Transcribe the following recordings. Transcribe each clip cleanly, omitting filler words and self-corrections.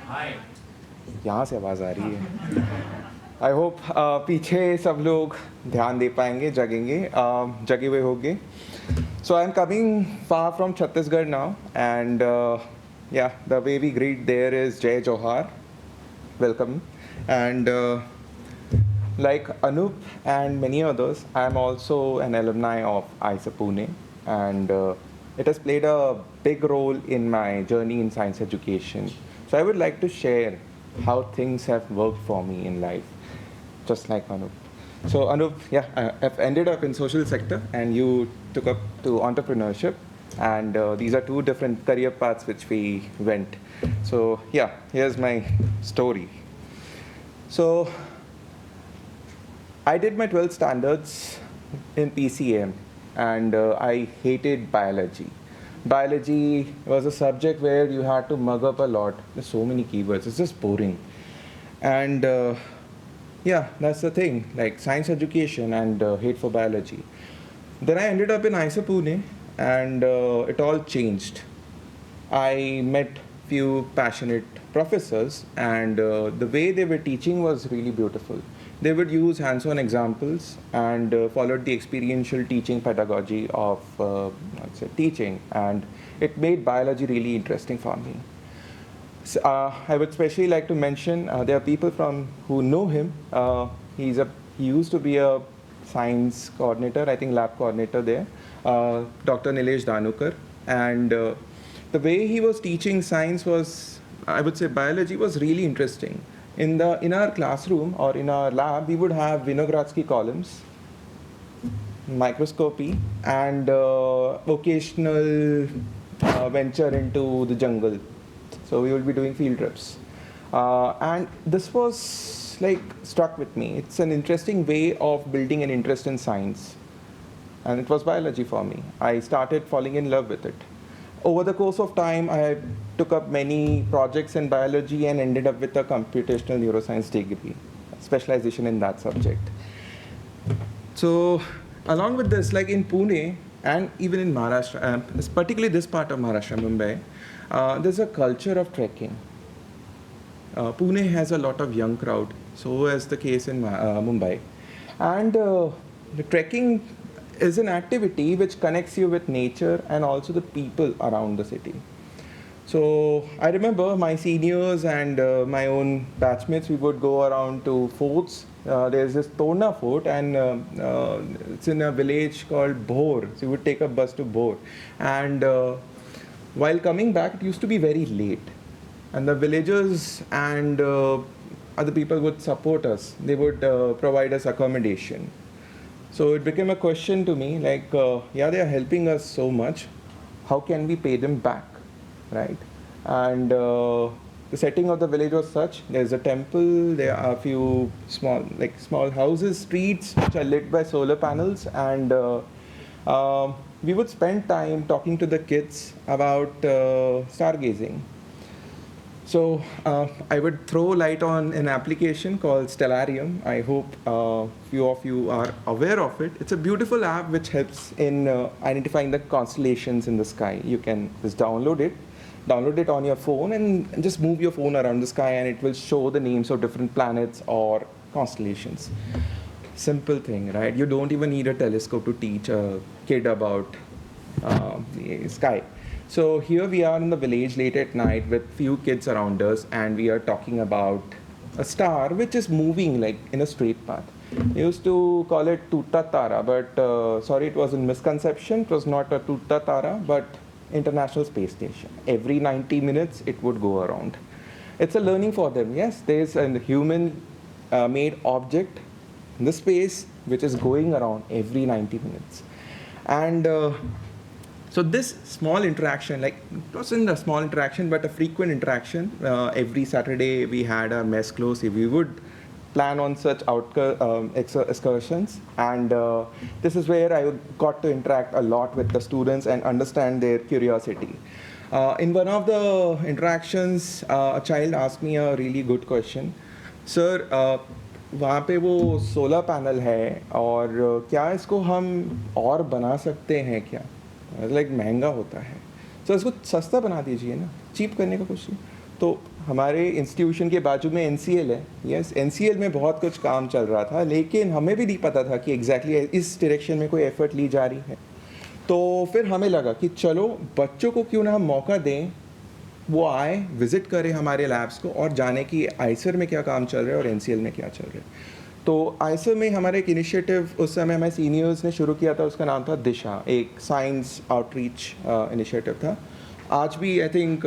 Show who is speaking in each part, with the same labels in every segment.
Speaker 1: यहाँ से आवाज़ आ रही है। आई होप पीछे सब लोग ध्यान दे पाएंगे, जगेंगे, जगे हुए होंगे। So I'm coming far from Chhattisgarh now, and yeah, the way we greet there is Jai Johar, welcome. And like Anup and many others, I'm also an alumni of IISA Pune, and it has played a big role in my journey in science education. So I would like to share how things have worked for me in life, just like Anup. So Anup, yeah, I've ended up in social sector, and you took up to entrepreneurship, and these are two different career paths which we went. So yeah, here's my story. So I did my 12th standards in PCM, and I hated biology. Biology was a subject where you had to mug up a lot. There's so many keywords. It's just boring. And yeah, that's the thing. Like science education and hate for biology. Then I ended up in IISA Pune, and it all changed. I met few passionate professors, and the way they were teaching was really beautiful. They would use hands-on examples and followed the experiential teaching pedagogy of let's say teaching, and it made biology really interesting for me. So, I would especially like to mention there are people from who know him. He used to be a science coordinator, I think lab coordinator there, Dr. Nilesh Danukar, and the way he was teaching science was, I would say, biology was really interesting. In our classroom or in our lab, we would have Vinogradsky columns, microscopy, and occasional venture into the jungle. So we will be doing field trips. And this was like struck with me. It's an interesting way of building an interest in science. And it was biology for me. I started falling in love with it. Over the course of time, I took up many projects in biology and ended up with a computational neuroscience degree, specialization in that subject. So along with this, like in Pune and even in Maharashtra, particularly this part of Maharashtra, Mumbai, there's a culture of trekking. Pune has a lot of young crowd, so as the case in Mumbai. And the trekking is an activity which connects you with nature and also the people around the city. So I remember my seniors and my own batchmates, we would go around to forts. There's this Torna fort, and it's in a village called Bhor. So you would take a bus to Bhor. And while coming back, it used to be very late. And the villagers and other people would support us. They would provide us accommodation. So it became a question to me, like, yeah, they are helping us so much. How can we pay them back, right? And the setting of the village was such. There's a temple. There are a few small houses, streets which are lit by solar panels, and we would spend time talking to the kids about stargazing. So I would throw light on an application called Stellarium. I hope few of you are aware of it. It's a beautiful app which helps in identifying the constellations in the sky. You can just download it on your phone, and just move your phone around the sky, and it will show the names of different planets or constellations. Simple thing, right? You don't even need a telescope to teach a kid about the sky. So here we are in the village late at night with few kids around us, and we are talking about a star which is moving like in a straight path. They used to call it Tuta Tara, but sorry, it was a misconception. It was not a Tuta Tara, but International Space Station. Every 90 minutes it would go around. It's a learning for them. Yes, there's a human made object in the space which is going around every 90 minutes. And so this small interaction, like it wasn't a small interaction, but a frequent interaction. Every Saturday we had our mess close. We would plan on such excursions, and this is where I got to interact a lot with the students and understand their curiosity. In one of the interactions, a child asked me a really good question. Sir, वहाँ पे वो solar panel है, और क्या इसको हम और बना सकते हैं क्या? लाइक महंगा होता है, तो इसको सस्ता बना दीजिए ना, चीप करने का कुछ नहीं. तो हमारे इंस्टीट्यूशन के बाजू में NCL है। यस, NCL में बहुत कुछ काम चल रहा था, लेकिन हमें भी नहीं पता था कि एग्जैक्टली इस डायरेक्शन में कोई एफर्ट ली जा रही है। तो फिर हमें लगा कि चलो बच्चों को क्यों ना हम मौका दें, वो आए, विज़िट करें हमारे लैब्स को और जाने कि आइसर में क्या काम चल रहा है और NCL में क्या चल रहा है। तो आइसर में हमारा एक इनिशिएटिव उस समय हमारे सीनियर्स ने शुरू किया था, उसका नाम था दिशा, एक साइंस आउटरीच इनिशिएटिव था। आज भी आई थिंक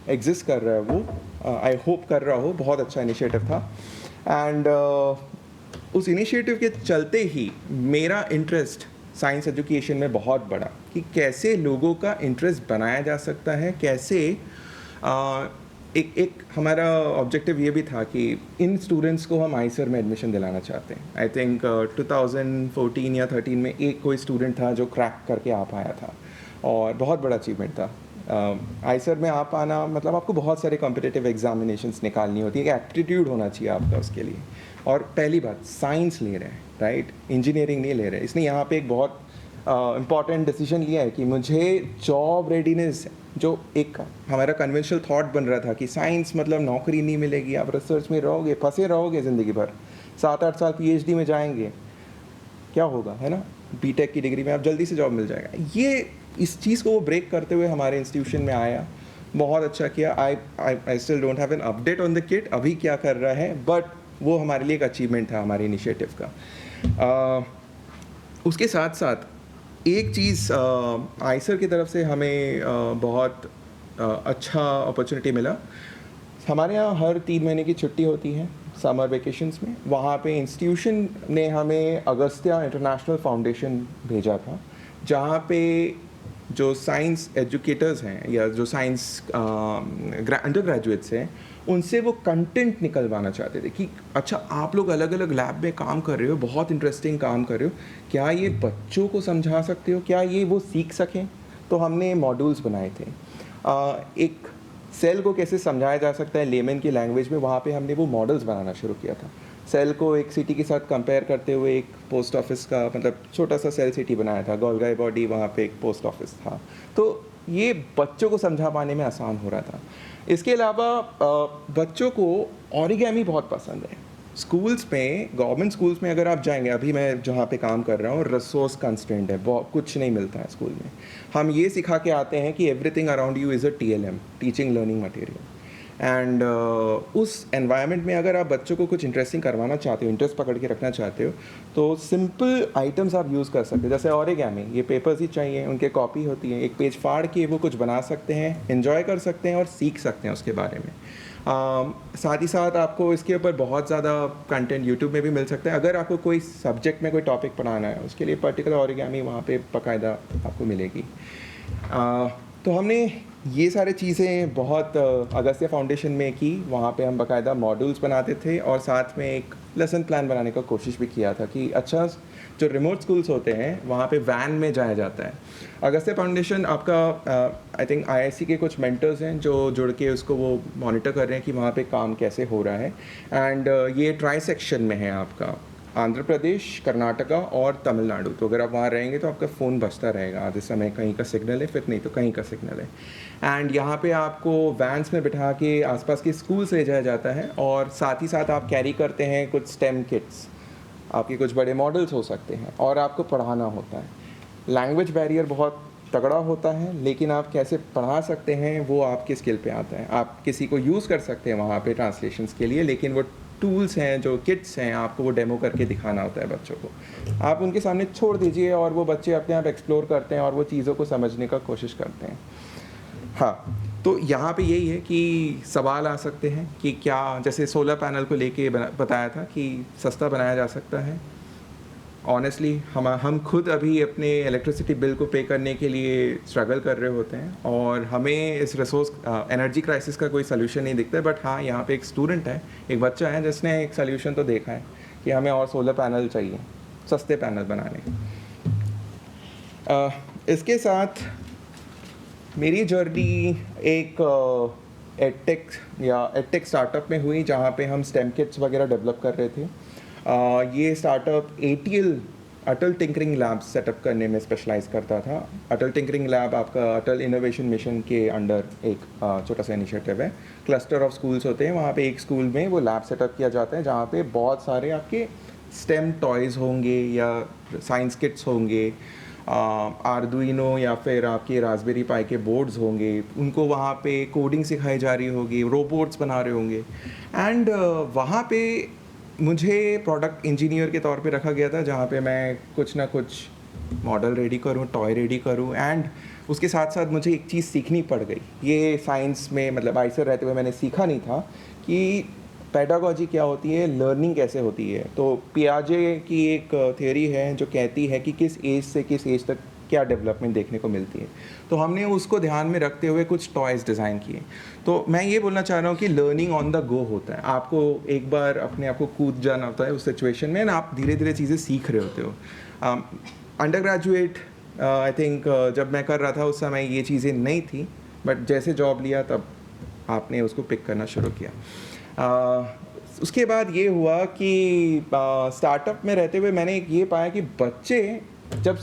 Speaker 1: एग्जिस्ट कर रहा है वो, आई होप कर रहा हो, बहुत अच्छा इनिशिएटिव था। एंड उस इनिशिएटिव के चलते ही मेरा इंटरेस्ट साइंस एजुकेशन में बहुत बढ़ा कि कैसे लोगों का इंटरेस्ट बनाया जा सकता है, कैसे एक हमारा ऑब्जेक्टिव ये भी था कि इन स्टूडेंट्स को हम आइसर में एडमिशन दिलाना चाहते हैं। आई थिंक 2014 या 13 में एक कोई स्टूडेंट था जो क्रैक करके आ पाया था और बहुत बड़ा अचीवमेंट था। आइसर में आ पाना मतलब आपको बहुत सारे कॉम्पिटिटिव एग्जामिनेशंस निकालनी होती है, एक एप्टीट्यूड होना चाहिए आपका उसके लिए। और पहली बात, साइंस ले रहे हैं, राइट, इंजीनियरिंग नहीं ले रहे। इसने यहाँ पे एक बहुत इम्पॉर्टेंट डिसीजन लिया है कि मुझे जॉब रेडीनेस, जो एक हमारा कन्वेंशनल थॉट बन रहा था कि साइंस मतलब नौकरी नहीं मिलेगी, आप रिसर्च में रहोगे, फंसे रहोगे ज़िंदगी भर, 7-8 साल PhD में जाएंगे, क्या होगा, है ना, BTech की डिग्री में आप जल्दी से जॉब मिल जाएगा। ये इस चीज़ को वो ब्रेक करते हुए हमारे इंस्टीट्यूशन में आया, बहुत अच्छा किया। I still don't have an update on the kid अभी क्या कर रहा है, बट वो हमारे लिए एक अचीवमेंट था हमारे इनिशिएटिव का। उसके साथ साथ एक चीज़ आइसर की तरफ से हमें बहुत अच्छा अपॉर्चुनिटी मिला। हमारे यहाँ हर 3 महीने की छुट्टी होती है समर वेकेशंस में। वहाँ पे इंस्टीट्यूशन ने हमें अगस्त्या इंटरनेशनल फाउंडेशन भेजा था, जहाँ पे जो साइंस एजुकेटर्स हैं या जो साइंस अंडर ग्रेजुएट्स हैं, उनसे वो कंटेंट निकलवाना चाहते थे कि अच्छा आप लोग अलग अलग लैब में काम कर रहे हो, बहुत इंटरेस्टिंग काम कर रहे हो, क्या ये बच्चों को समझा सकते हो, क्या ये वो सीख सकें। तो हमने मॉड्यूल्स बनाए थे, एक सेल को कैसे समझाया जा सकता है लेमन की लैंग्वेज में, वहाँ पे हमने वो मॉडल्स बनाना शुरू किया था। सेल को एक सिटी के साथ कंपेयर करते हुए एक पोस्ट ऑफिस का मतलब छोटा सा सेल सिटी बनाया था, गोलगाई बॉडी, वहाँ पे एक पोस्ट ऑफिस था। तो ये बच्चों को समझा पाने में आसान हो रहा था। इसके अलावा बच्चों को ऑरिगेमी बहुत पसंद है। स्कूल्स में, गवर्नमेंट स्कूल्स में अगर आप जाएंगे, अभी मैं जहाँ पे काम कर रहा हूँ, रिसोर्स कंस्ट्रेंट है, बहुत कुछ नहीं मिलता है स्कूल में। हम ये सिखा के आते हैं कि everything around you is a TLM, teaching learning material. And उस एनवायरनमेंट में अगर आप बच्चों को कुछ इंटरेस्टिंग करवाना चाहते हो, इंटरेस्ट पकड़ के रखना चाहते हो, तो सिंपल आइटम्स आप यूज़ कर सकते हो। जैसे ऑरिगेमी, ये पेपर्स ही चाहिए, उनके कॉपी होती है, एक पेज फाड़ के वो कुछ बना सकते हैं, एंजॉय कर सकते हैं और सीख सकते हैं उसके बारे में। साथ ही साथ आपको इसके ऊपर बहुत ज़्यादा कंटेंट यूट्यूब में भी मिल सकता है। अगर आपको कोई सब्जेक्ट में कोई टॉपिक पढ़ाना है, उसके लिए पर्टिकुलर ऑरिगेमी वहाँ पे बाकायदा आपको मिलेगी। तो हमने ये सारी चीज़ें बहुत अगस्त्या फाउंडेशन में की। वहाँ पे हम बाकायदा मॉड्यूल्स बनाते थे और साथ में एक लेसन प्लान बनाने का कोशिश भी किया था कि अच्छा, जो रिमोट स्कूल्स होते हैं वहाँ पे वैन में जाया जाता है। अगस्त्या फाउंडेशन आपका आई थिंक IISc के कुछ मेंटर्स हैं जो जुड़ के उसको वो मॉनिटर कर रहे हैं कि वहाँ पे काम कैसे हो रहा है। एंड ये ट्राई सेक्शन में है आपका, आंध्र प्रदेश, कर्नाटका और तमिलनाडु। तो अगर आप वहाँ रहेंगे तो आपका फ़ोन बजता रहेगा आधे समय, कहीं का सिग्नल है, फिर नहीं तो कहीं का सिग्नल है। एंड यहाँ पे आपको वैन्स में बिठा के आसपास के स्कूल से ले जाया जाता है और साथ ही साथ आप कैरी करते हैं कुछ स्टेम किट्स, आपके कुछ बड़े मॉडल्स हो सकते हैं और आपको पढ़ाना होता है। लैंग्वेज बैरियर बहुत तगड़ा होता है, लेकिन आप कैसे पढ़ा सकते हैं वो आपके स्किल पे आता है। आप किसी को यूज़ कर सकते हैं वहाँ पे ट्रांसलेशंस के लिए, लेकिन वो टूल्स हैं, जो किट्स हैं, आपको वो डेमो करके दिखाना होता है बच्चों को। आप उनके सामने छोड़ दीजिए और वो बच्चे अपने आप एक्सप्लोर करते हैं और वो चीज़ों को समझने का कोशिश करते हैं। हाँ, तो यहाँ पे यही है कि सवाल आ सकते हैं कि क्या, जैसे सोलर पैनल को लेके बताया था कि सस्ता बनाया जा सकता है। ऑनेस्टली हम खुद अभी अपने इलेक्ट्रिसिटी बिल को पे करने के लिए स्ट्रगल कर रहे होते हैं और हमें इस रिसोर्स एनर्जी क्राइसिस का कोई सल्यूशन नहीं दिखता है। बट हाँ, यहाँ पे एक स्टूडेंट है, एक बच्चा है जिसने एक सल्यूशन तो देखा है कि हमें और सोलर पैनल चाहिए, सस्ते पैनल बनाने। इसके साथ मेरी जर्नी एक एडटेक स्टार्टअप में हुई, जहाँ पे हम स्टेम किट्स वगैरह डेवलप कर रहे थे। ये स्टार्टअप ATL अटल टिंकरिंग लैब सेटअप करने में स्पेशलाइज करता था। अटल टिंकरिंग लैब आपका अटल इनोवेशन मिशन के अंडर एक छोटा सा इनिशिएटिव है। क्लस्टर ऑफ स्कूल्स होते हैं, वहाँ पे एक स्कूल में वो लैब सेटअप किया जाता है जहाँ पे बहुत सारे आपके स्टेम टॉयज़ होंगे या साइंस किट्स होंगे, आर्डुइनो या फिर आपके रास्पबेरी पाई के बोर्ड्स होंगे, उनको वहाँ पे कोडिंग सिखाई जा रही होगी, रोबोट्स बना रहे होंगे। एंड वहाँ पे मुझे प्रोडक्ट इंजीनियर के तौर पे रखा गया था, जहाँ पे मैं कुछ ना कुछ मॉडल रेडी करूँ, टॉय रेडी करूँ। एंड उसके साथ साथ मुझे एक चीज़ सीखनी पड़ गई। ये साइंस में मतलब आईसर रहते हुए मैंने सीखा नहीं था कि पेडागॉजी क्या होती है, लर्निंग कैसे होती है। तो पियाजे की एक थियोरी है जो कहती है कि किस एज से किस एज तक क्या डेवलपमेंट देखने को मिलती है। तो हमने उसको ध्यान में रखते हुए कुछ टॉयज़ डिज़ाइन किए। तो मैं ये बोलना चाह रहा हूँ कि लर्निंग ऑन द गो होता है। आपको एक बार अपने आप को कूद जाना होता है उस सिचुएशन में, ना आप धीरे धीरे चीज़ें सीख रहे होते हो। अंडर ग्रेजुएट आई थिंक जब मैं कर रहा था उस समय ये चीज़ें नहीं थी, बट जैसे जॉब लिया तब आपने उसको पिक करना शुरू किया। उसके बाद ये हुआ कि स्टार्टअप में रहते हुए मैंने ये पाया कि बच्चे जब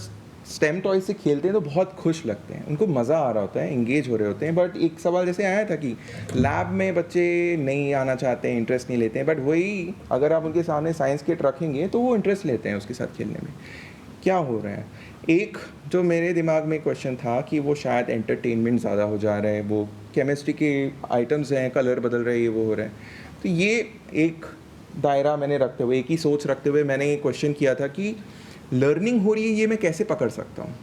Speaker 1: स्टेम टॉय से खेलते हैं तो बहुत खुश लगते हैं, उनको मज़ा आ रहा होता है, इंगेज हो रहे होते हैं। बट एक सवाल जैसे आया था कि लैब में बच्चे नहीं आना चाहते हैं, इंटरेस्ट नहीं लेते हैं। बट वही अगर आप उनके सामने साइंस किट रखेंगे तो वो इंटरेस्ट लेते हैं उसके साथ खेलने में। क्या हो रहा है, एक जो मेरे दिमाग में क्वेश्चन था कि वो शायद एंटरटेनमेंट ज़्यादा हो जा रहा है, वो केमिस्ट्री के आइटम्स हैं, कलर बदल रहे हैं, वो हो रहा है। तो ये एक दायरा मैंने रखते हुए, एक ही सोच रखते हुए मैंने ये क्वेश्चन किया था कि लर्निंग हो रही है, ये मैं कैसे पकड़ सकता हूँ,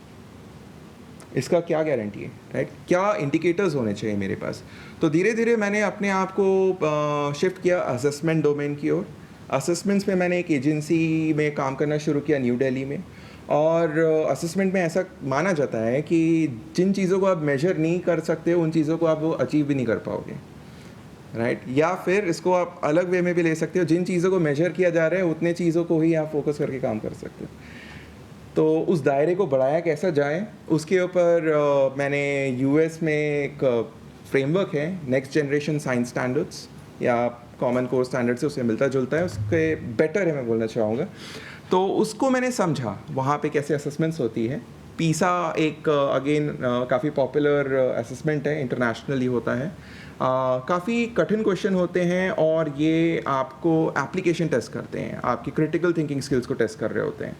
Speaker 1: इसका क्या गारंटी है, राइट? क्या इंडिकेटर्स होने चाहिए मेरे पास। तो धीरे धीरे मैंने अपने आप को शिफ्ट किया असेसमेंट डोमेन की ओर। असेसमेंट्स में मैंने एक एजेंसी में काम करना शुरू किया न्यू दिल्ली में। और असेसमेंट में ऐसा माना जाता है कि जिन चीज़ों को आप मेजर नहीं कर सकते उन चीज़ों को आप वो अचीव भी नहीं कर पाओगे, राइट? या फिर इसको आप अलग वे में भी ले सकते हो, जिन चीज़ों को मेजर किया जा रहा है उतने चीज़ों को ही आप फोकस करके काम कर सकते हो। तो उस दायरे को बढ़ाया कैसा जाए, उसके ऊपर मैंने यूएस में एक फ्रेमवर्क है, नेक्स्ट जनरेशन साइंस स्टैंडर्ड्स या कॉमन कोर स्टैंडर्ड से उससे मिलता जुलता है, उसके बेटर है मैं बोलना चाहूँगा। तो उसको मैंने समझा वहाँ पे कैसे असेसमेंट्स होती है। पीसा एक अगेन काफ़ी पॉपुलर असेसमेंट है, इंटरनेशनली होता है। काफ़ी कठिन क्वेश्चन होते हैं और ये आपको एप्लीकेशन टेस्ट करते हैं, आपकी क्रिटिकल थिंकिंग स्किल्स को टेस्ट कर रहे होते हैं।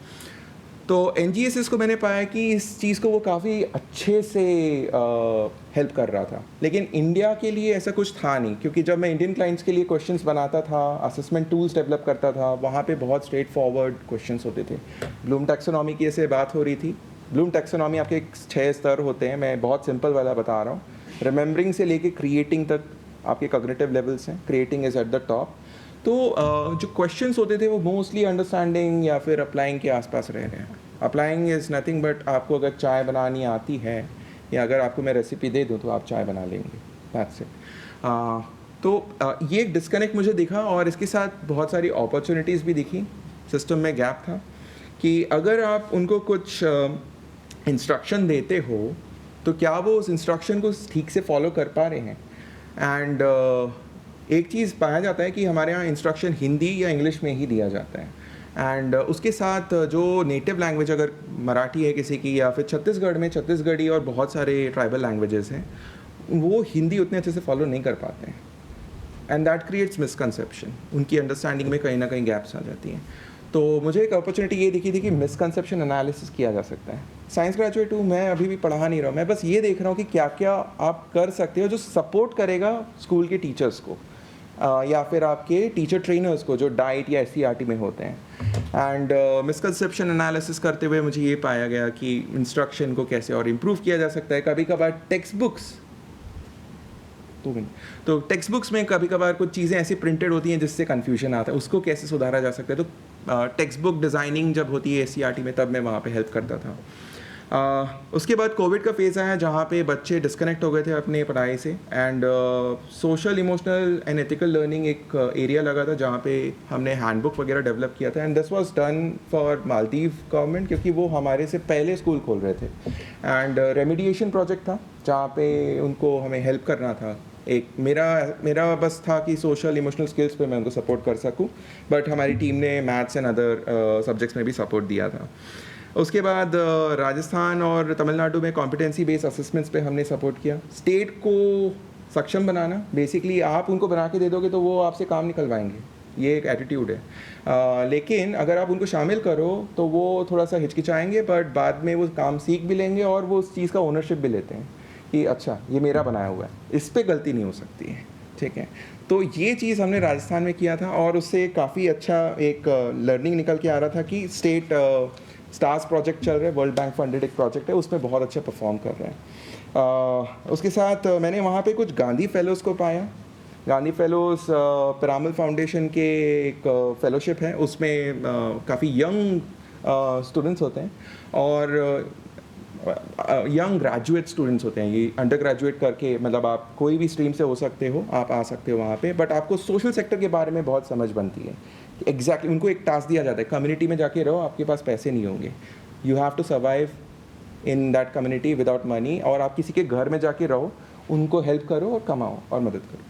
Speaker 1: तो एनजीएसएस को मैंने पाया कि इस चीज़ को वो काफ़ी अच्छे से हेल्प कर रहा था, लेकिन इंडिया के लिए ऐसा कुछ था नहीं। क्योंकि जब मैं इंडियन क्लाइंट्स के लिए क्वेश्चंस बनाता था, असेसमेंट टूल्स डेवलप करता था, वहाँ पे बहुत स्ट्रेट फॉरवर्ड क्वेश्चंस होते थे। ब्लूम टैक्सोनॉमी की ऐसे बात हो रही थी। ब्लूम टैक्सोनॉमी आपके 6 स्तर होते हैं, मैं बहुत सिंपल वाला बता रहा हूँ। रिमेंबरिंग से लेके क्रिएटिंग तक आपके कॉग्निटिव लेवल्स हैं। Creating is at the top. तो जो क्वेश्चंस होते थे वो मोस्टली अंडरस्टैंडिंग या फिर अप्लाइंग के आसपास रह रहे हैं। अप्लाइंग इज़ नथिंग बट आपको अगर चाय बनानी आती है या अगर आपको मैं रेसिपी दे दूँ तो आप चाय बना लेंगे, दैट्स इट। ये एक डिस्कनेक्ट मुझे दिखा और इसके साथ बहुत सारी अपॉर्चुनिटीज़ भी दिखी। सिस्टम में गैप था कि अगर आप उनको कुछ इंस्ट्रक्शन देते हो तो क्या वो उस इंस्ट्रक्शन को ठीक से फॉलो कर पा रहे हैं। एंड एक चीज़ पाया जाता है कि हमारे यहाँ इंस्ट्रक्शन हिंदी या इंग्लिश में ही दिया जाता है। एंड उसके साथ जो नेटिव लैंग्वेज अगर मराठी है किसी की या फिर छत्तीसगढ़ में छत्तीसगढ़ी और बहुत सारे ट्राइबल लैंग्वेजेस हैं, वो हिंदी उतने अच्छे से फॉलो नहीं कर पाते हैं। एंड दैट क्रिएट्स मिसकंसेप्शन, उनकी अंडरस्टैंडिंग में कहीं ना कहीं गैप्स आ जाती हैं। तो मुझे एक अपॉर्चुनिटी ये दिखी थी कि मिसकंसेप्शन एनालिसिस किया जा सकता है। साइंस ग्रेजुएट हूँ मैं, अभी भी पढ़ा नहीं रहा हूँ, मैं बस ये देख रहा हूँ कि क्या क्या आप कर सकते हो जो सपोर्ट करेगा स्कूल के टीचर्स को या फिर आपके टीचर ट्रेनर्स को जो डाइट या एससीईआरटी में होते हैं। एंड मिसकंसेप्शन एनालिसिस करते हुए मुझे ये पाया गया कि इंस्ट्रक्शन को कैसे और इम्प्रूव किया जा सकता है। कभी कभार टेक्स्ट बुक्स तो टेक्स्ट बुक्स में कभी कभार कुछ चीज़ें ऐसी प्रिंटेड होती हैं जिससे कन्फ्यूजन आता है, उसको कैसे सुधारा जा सकता है। तो टेक्स्ट बुक डिज़ाइनिंग जब होती है एससीईआरटी में तब मैं वहाँ पे हेल्प करता था। उसके बाद कोविड का फेज़ आया जहाँ पे बच्चे डिस्कनेक्ट हो गए थे अपने पढ़ाई से। And social emotional and ethical learning एक एरिया लगा था जहाँ पे हमने हैंडबुक वगैरह डेवलप किया था। And this was done for Maldives government क्योंकि वो हमारे से पहले स्कूल खोल रहे थे। एंड रेमिडिएशन प्रोजेक्ट था जहाँ पे उनको हमें हेल्प करना था एक मेरा बस था कि सोशल इमोशनल स्किल्स पे मैं उनको सपोर्ट कर सकूं, बट हमारी टीम ने मैथ्स एंड अदर सब्जेक्ट्स में भी सपोर्ट दिया था। उसके बाद राजस्थान और तमिलनाडु में कॉम्पिटेंसी बेस्ड असेसमेंट्स पे हमने सपोर्ट किया। स्टेट को सक्षम बनाना, बेसिकली आप उनको बना के दे दोगे तो वो आपसे काम निकलवाएंगे, ये एक एटीट्यूड है। लेकिन अगर आप उनको शामिल करो तो वो थोड़ा सा हिचकिचाएंगे, बट बाद में वो काम सीख भी लेंगे और वो उस चीज़ का ओनरशिप भी लेते हैं कि अच्छा ये मेरा बनाया हुआ है, इस पर गलती नहीं हो सकती है, ठीक है। तो ये चीज़ हमने राजस्थान में किया था और उससे काफ़ी अच्छा एक लर्निंग निकल के आ रहा था कि स्टेट स्टार्स प्रोजेक्ट चल रहे हैं, वर्ल्ड बैंक फंडेड एक प्रोजेक्ट है, उसमें बहुत अच्छा परफॉर्म कर रहे हैं। उसके साथ मैंने वहाँ पे कुछ गांधी फेलोज़ को पाया। गांधी फेलोज़ पिरामल फाउंडेशन के एक फेलोशिप है, उसमें काफ़ी यंग स्टूडेंट्स होते हैं और यंग ग्रेजुएट स्टूडेंट्स होते हैं। ये अंडर ग्रेजुएट करके, मतलब आप कोई भी स्ट्रीम से हो सकते हो, आप आ सकते हो वहाँ पे, बट आपको सोशल सेक्टर के बारे में बहुत समझ बनती है। एग्जैक्टली उनको एक टास्क दिया जाता है, कम्युनिटी में जाके रहो, आपके पास पैसे नहीं होंगे, you have to survive in that community without money, और आप किसी के घर में जाके रहो, उनको हेल्प करो और कमाओ और मदद करो।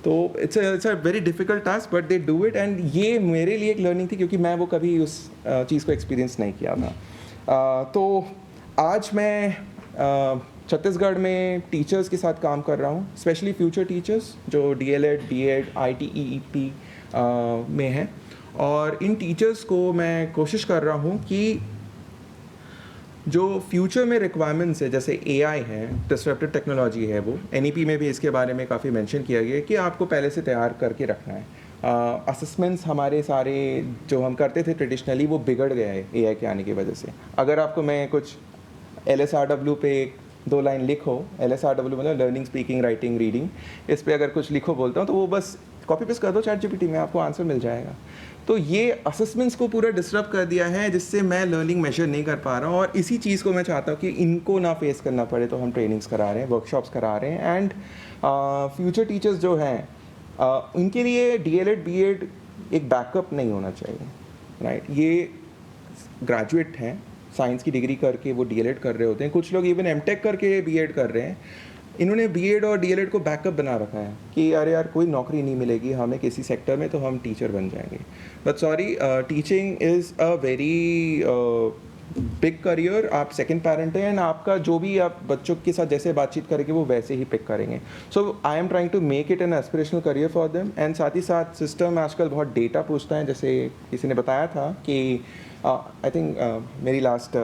Speaker 1: तो it's a very difficult task, but they do it, and ये मेरे लिए एक लर्निंग थी क्योंकि मैं वो कभी उस चीज़ को एक्सपीरियंस नहीं किया था। तो आज मैं छत्तीसगढ़ में टीचर्स के साथ काम कर रहा हूँ, स्पेशली फ्यूचर टीचर्स जो डीएलएड, बीएड, आईटीईपी में हैं, और इन टीचर्स को मैं कोशिश कर रहा हूँ कि जो फ्यूचर में रिक्वायरमेंट्स है, जैसे एआई है, डिस्ट्रप्टिव टेक्नोलॉजी है, वो एनईपी में भी इसके बारे में काफ़ी मेंशन किया गया है कि आपको पहले से तैयार करके रखना है। असेसमेंट्स हमारे सारे जो हम करते थे ट्रेडिशनली, वो बिगड़ गया है एआई के आने की वजह से। अगर आपको मैं कुछ LSRW पे 2 लाइन लिखो, LSRW मतलब लर्निंग, स्पीकिंग, राइटिंग, रीडिंग, इस पे अगर कुछ लिखो बोलता हूँ तो वो बस कॉपी पेस्ट कर दो ChatGPT में, आपको आंसर मिल जाएगा। तो ये असेसमेंट्स को पूरा डिस्टर्ब कर दिया है, जिससे मैं लर्निंग मेजर नहीं कर पा रहा हूँ, और इसी चीज़ को मैं चाहता हूँ कि इनको ना फेस करना पड़े, तो हम ट्रेनिंग्स करा रहे हैं, वर्कशॉप्स करा रहे हैं। एंड फ्यूचर टीचर्स जो हैं, उनके लिए डीएलएड, बीएड एक बैकअप नहीं होना चाहिए, राइट। ये ग्रेजुएट हैं, साइंस की डिग्री करके वो डीएलएड कर रहे होते हैं, कुछ लोग इवन एमटेक करके बीएड कर रहे हैं। इन्होंने बीएड और डीएलएड को बैकअप बना रखा है कि अरे यार कोई नौकरी नहीं मिलेगी हमें किसी सेक्टर में, तो हम टीचर बन जाएंगे। But sorry, teaching is a very big career. आप सेकंड पेरेंट हैं, एंड आपका जो भी आप बच्चों के साथ जैसे बातचीत करेंगे वो वैसे ही पिक करेंगे। So I am trying to make it an aspirational career for them. And साथ ही साथ सिस्टम आजकल बहुत डेटा पूछता है, जैसे किसी ने बताया था कि आई थिंक मेरी लास्ट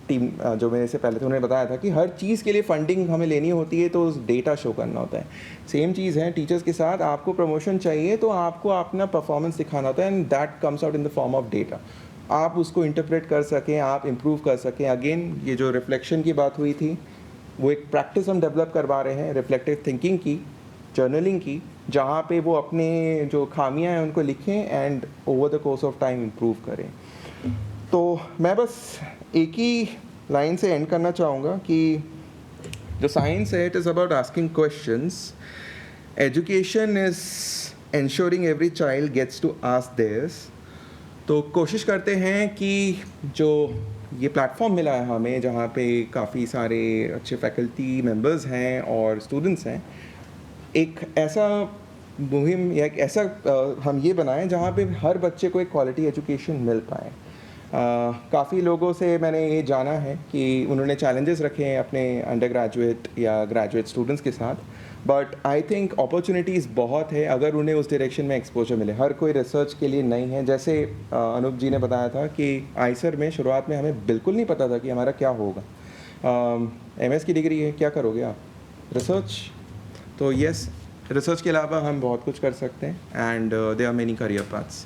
Speaker 1: टीम जो मेरे से पहले थे, उन्होंने बताया था कि हर चीज़ के लिए फंडिंग हमें लेनी होती है, तो डेटा शो करना होता है। सेम चीज़ है टीचर्स के साथ, आपको प्रमोशन चाहिए तो आपको अपना परफॉर्मेंस दिखाना होता है, and that comes out in the form of data. आप उसको इंटरप्रेट कर सकें, आप इम्प्रूव कर सकें। अगेन ये जो रिफ्लेक्शन की बात हुई थी, वो एक प्रैक्टिस हम डेवलप करवा रहे हैं, रिफ्लेक्टिव थिंकिंग की, जर्नलिंग की, जहाँ पे वो अपने जो खामियाँ हैं उनको लिखें and over the course of time improve करें। तो मैं बस एक ही लाइन से एंड करना चाहूँगा कि जो साइंस है, it is about asking questions, education is ensuring every child gets to ask theirs। तो कोशिश करते हैं कि जो ये प्लेटफॉर्म मिला है हमें, जहाँ पे काफ़ी सारे अच्छे फैकल्टी मेंबर्स हैं और स्टूडेंट्स हैं, एक ऐसा मुहिम या एक ऐसा हम ये बनाएं जहाँ पे हर बच्चे को एक क्वालिटी एजुकेशन मिल पाए। काफ़ी लोगों से मैंने ये जाना है कि उन्होंने चैलेंजेस रखे हैं अपने अंडर ग्रेजुएट या ग्रेजुएट स्टूडेंट्स के साथ, बट आई थिंक अपॉर्चुनिटीज़ बहुत है अगर उन्हें उस डायरेक्शन में एक्सपोजर मिले। हर कोई रिसर्च के लिए नहीं है। जैसे अनूप जी ने बताया था कि आईसर में शुरुआत में हमें बिल्कुल नहीं पता था कि हमारा क्या होगा। MS की डिग्री है, क्या करोगे आप? रिसर्च। तो यस, रिसर्च के अलावा हम बहुत कुछ कर सकते हैं, and there are many career paths.